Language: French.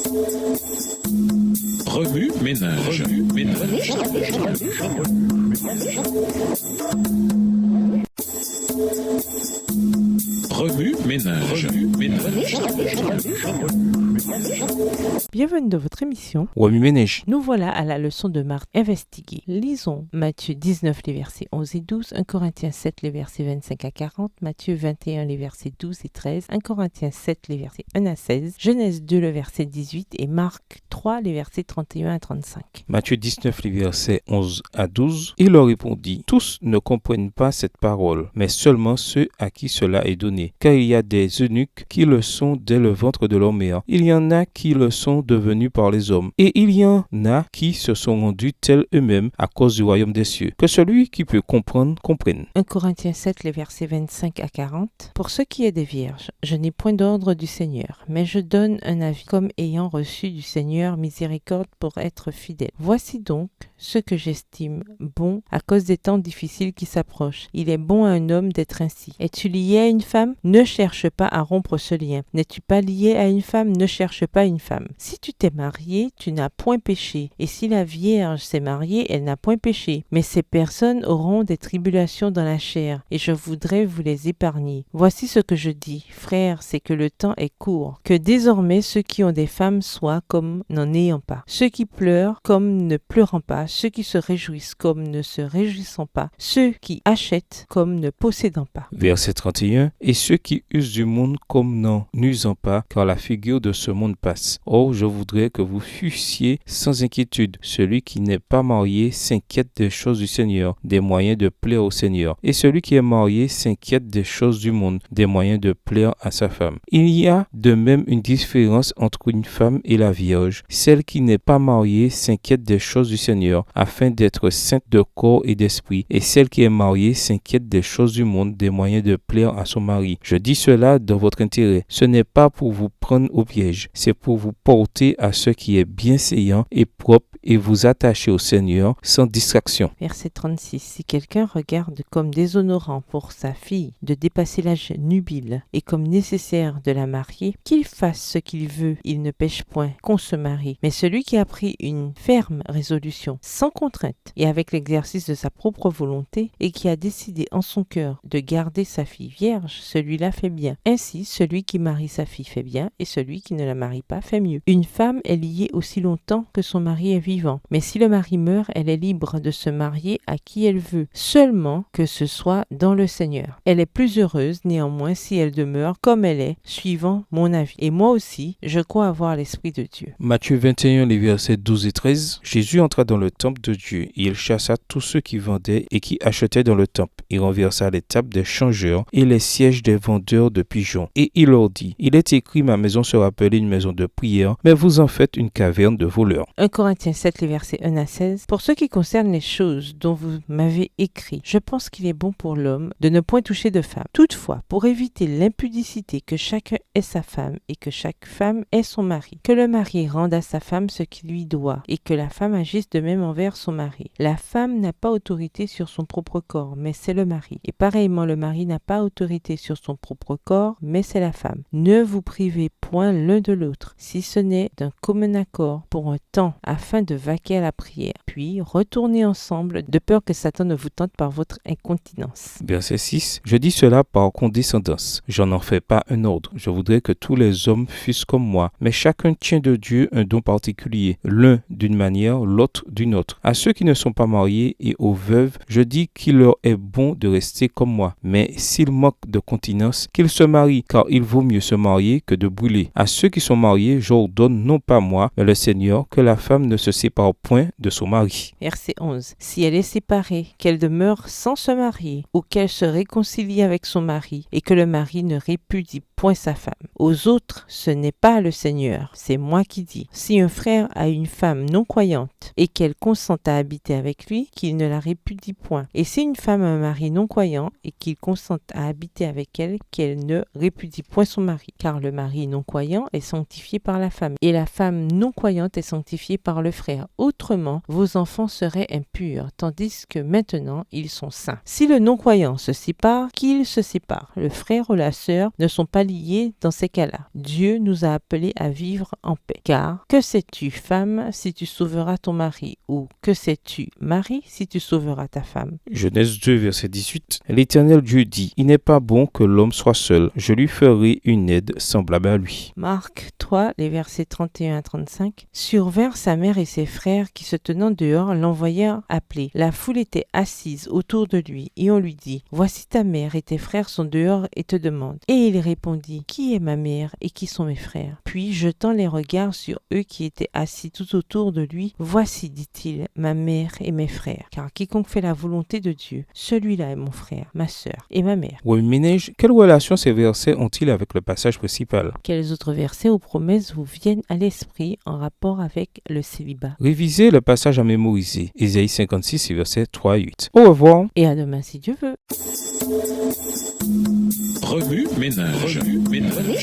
Remue ménage. Remue ménage. Bienvenue dans votre émission. Remue ménage. Nous voilà à la leçon de Marthe investiguée. Lisons Matthieu 19, les versets 11 et 12, 1 Corinthiens 7, les versets 25 à 40, Matthieu 21, les versets 12 et 13, 1 Corinthiens 7, les versets 1 à 16, Genèse 2, le verset 18 et Marc 3, les versets 31 à 35. Matthieu 19, les versets 11 à 12. Il leur répondit, tous ne comprennent pas cette parole, mais seulement ceux à qui cela est donné. Car il y a des eunuques qui le sont dès le ventre de leur mère. Il y en a qui le sont devenus par les hommes. Et il y en a qui se sont rendus tels eux-mêmes à cause du royaume des cieux. Que celui qui peut comprendre, comprenne. 1 Corinthiens 7, les versets 25 à 40. Pour ce qui est des vierges, je n'ai point d'ordre du Seigneur, mais je donne un avis comme ayant reçu du Seigneur miséricorde pour être fidèle. Voici donc ce que j'estime bon à cause des temps difficiles qui s'approchent. Il est bon à un homme d'être ainsi. Es-tu lié à une femme? Ne cherche pas à rompre ce lien. N'es-tu pas lié à une femme? Ne cherche pas une femme. Si tu t'es marié, tu n'as point péché. Et si la Vierge s'est mariée, elle n'a point péché. Mais ces personnes auront des tribulations dans la chair, et je voudrais vous les épargner. Voici ce que je dis, frères, c'est que le temps est court. Que désormais ceux qui ont des femmes soient comme n'en ayant pas. Ceux qui pleurent comme ne pleurant pas. Ceux qui se réjouissent comme ne se réjouissant pas. Ceux qui achètent comme ne possédant pas. Verset 31. Et ceux qui usent du monde comme n'en usant pas, car la figure de ce monde passe. Or, je voudrais que vous fussiez sans inquiétude. Celui qui n'est pas marié s'inquiète des choses du Seigneur, des moyens de plaire au Seigneur. Et celui qui est marié s'inquiète des choses du monde, des moyens de plaire à sa femme. Il y a de même une différence entre une femme et la Vierge. Celle qui n'est pas mariée s'inquiète des choses du Seigneur, afin d'être sainte de corps et d'esprit. Et celle qui est mariée s'inquiète des choses du monde, des moyens de plaire à son mari. Je dis cela dans votre intérêt. Ce n'est pas pour vous prendre au piège, c'est pour vous porter à ce qui est bienséant et propre et vous attacher au Seigneur sans distraction. Verset 36. Si quelqu'un regarde comme déshonorant pour sa fille de dépasser l'âge nubile et comme nécessaire de la marier, qu'il fasse ce qu'il veut, il ne pêche point qu'on se marie. Mais celui qui a pris une ferme résolution, sans contrainte et avec l'exercice de sa propre volonté, et qui a décidé en son cœur de garder sa fille vierge, celui-là fait bien. Ainsi, celui qui marie sa fille fait bien, et celui qui ne la marie pas fait mieux. Une femme est liée aussi longtemps que son mari est vivant. Mais si le mari meurt, elle est libre de se marier à qui elle veut, seulement que ce soit dans le Seigneur. Elle est plus heureuse néanmoins si elle demeure comme elle est, suivant mon avis. Et moi aussi, je crois avoir l'Esprit de Dieu. Matthieu 21, les versets 12 et 13. Jésus entra dans le temple de Dieu et il chassa tous ceux qui vendaient et qui achetaient dans le temple. Il renversa les tables des changeurs et les sièges des vendeurs de pigeons. Et il leur dit, il est écrit, ma maison sera appelée une maison de prière, mais vous en faites une caverne de voleurs. 1 Corinthiens 7, les versets 1 à 16. Pour ce qui concerne les choses dont vous m'avez écrit, je pense qu'il est bon pour l'homme de ne point toucher de femme. Toutefois, pour éviter l'impudicité, que chacun ait sa femme et que chaque femme ait son mari, que le mari rende à sa femme ce qu'il lui doit et que la femme agisse de même envers son mari. La femme n'a pas autorité sur son propre corps, mais c'est le mari. Et pareillement, le mari n'a pas autorité sur son propre corps, mais c'est la femme. Ne vous privez point l'un de l'autre, si ce n'est d'un commun accord pour un temps, afin de vaquer à la prière. Puis, retournez ensemble, de peur que Satan ne vous tente par votre incontinence. Verset 6. Je dis cela par condescendance. Je n'en fais pas un ordre. Je voudrais que tous les hommes fussent comme moi, mais chacun tient de Dieu un don particulier, l'un d'une manière, l'autre d'une autre. À ceux qui ne sont pas mariés et aux veuves, je dis qu'il leur est bon de rester comme moi. Mais s'ils manquent de continence, qu'ils se marient, car il vaut mieux se marier que de brûler. À ceux qui sont mariés, j'ordonne non pas moi, mais le Seigneur, que la femme ne se sépare point de son mari. Verset 11. Si elle est séparée, qu'elle demeure sans se marier, ou qu'elle se réconcilie avec son mari, et que le mari ne répudie point sa femme. Aux autres, ce n'est pas le Seigneur, c'est moi qui dis. Si un frère a une femme non croyante, et qu'elle consent à habiter avec lui, qu'il ne la répudie point. Et si une femme a un mari non croyant, et qu'il consente à habiter avec elle, qu'elle ne répudie point son mari, car le mari non-croyant est sanctifié par la femme, et la femme non-croyante est sanctifiée par le frère. Autrement, vos enfants seraient impurs, tandis que maintenant, ils sont saints. Si le non-croyant se sépare, qu'il se sépare. Le frère ou la sœur ne sont pas liés dans ces cas-là. Dieu nous a appelés à vivre en paix. Car, que sais-tu, femme, si tu sauveras ton mari, ou que sais-tu, mari, si tu sauveras ta femme? Genèse 2, verset 18. L'Éternel Dieu dit, il n'est pas bon que l'homme soit seul, je lui ferai une aide semblable à lui. Marc 3, les versets 31 à 35. Survinrent sa mère et ses frères qui, se tenant dehors, l'envoyèrent appeler. La foule était assise autour de lui, et on lui dit, voici ta mère et tes frères sont dehors et te demandent. Et il répondit, qui est ma mère et qui sont mes frères? Puis, jetant les regards sur eux qui étaient assis tout autour de lui, voici, dit-il, ma mère et mes frères. Car quiconque fait la volonté de Dieu, celui-là est mon frère, ma sœur et ma mère. Oui, ménage, quelle relation ces versets ont-ils avec le passage principal? Quels autres versets ou promesses vous viennent à l'esprit en rapport avec le célibat? Révisez le passage à mémoriser. Ésaïe 56, versets 3 à 8. Au revoir. Et à demain si Dieu veut. Remue ménage. Remue ménage.